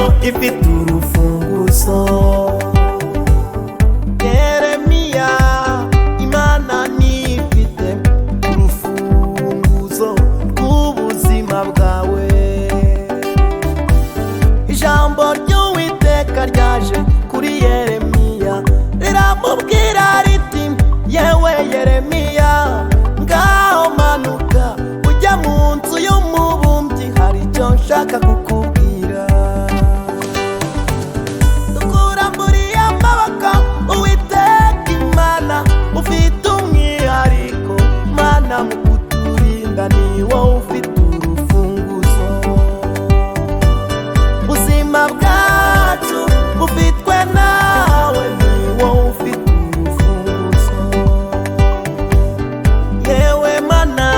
niyo ifite urufunguzo. Yeremiya, Imana nifite urufunguzo rw'ubuzima bwawe. Ijambo ry'Uwiteka ryaje kuri Yeremiya riramubwira riti, yewe Yeremiya, ngaho manuka ujya mu nzu y'umubumbyi, hari icyo nshaka kukubwira. Tukuramburiye amaboko Uwiteka Imana, ufite umwihariko Mana mu kuturinda, ni wowe ufite urufunguzo. Ubuzima bwacu bufitwe nawe, ni wowe ufite urufunguzo. Yewe Mana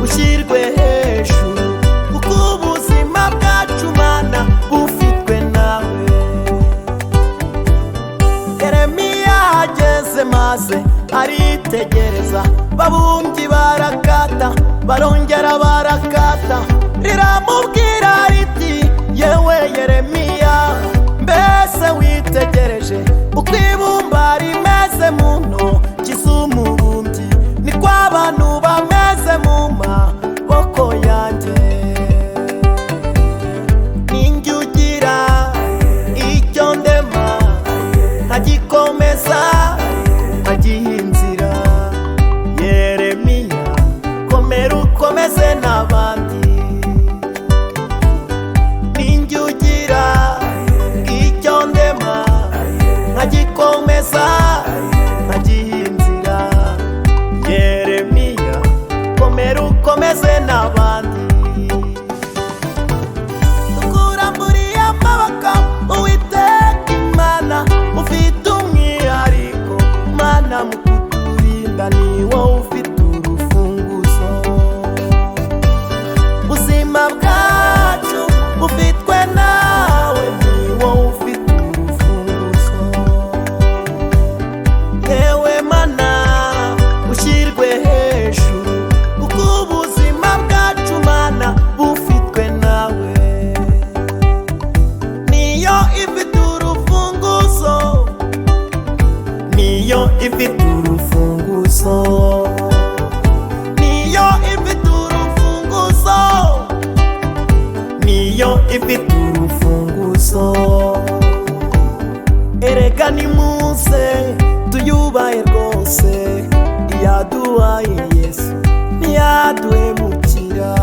ushyirwe hejuru, kuko ubuzima bwacu Mana bufitwe nawe. Yeremiya ageze maze aritegereza, babumbyi barakata barongera barakata, riramubwira riti, yewe Yeremiya, mbese witegereje uko ibumba rimeze mu ntoki z'umubumbyi, niko abantu bameze mu maboko yanjye. Ninjye ugira icyo ndema, nkagikomeza nkagiha inzira. Yeremiya, komera ukomeze n'abandi. Ninjye ugira icyo ndema, nkagikomeza nkagiha inzira. Yeremiya, komera ukomeze n'abandi. Tukuramburiye amaboko Uwiteka Imana, ufite umwihariko Mana mu kuturinda, ni wowe ufite urufunguzo. Ubuzima bwacu bufitwe nawe, ni wowe ufite urufunguzo. Yewe Mana ushyirwe hejuru, kuko ubuzima bwacu Mana bufitwe nawe. Niyo ifite urufunguzo, niyo ifite urufunguzo, niyo ifite urufunguzo, niyo ifite urufunguzo. Erega nimuze tuyubahe rwose, iyaduhaye Yesu ntiyaduhemukira.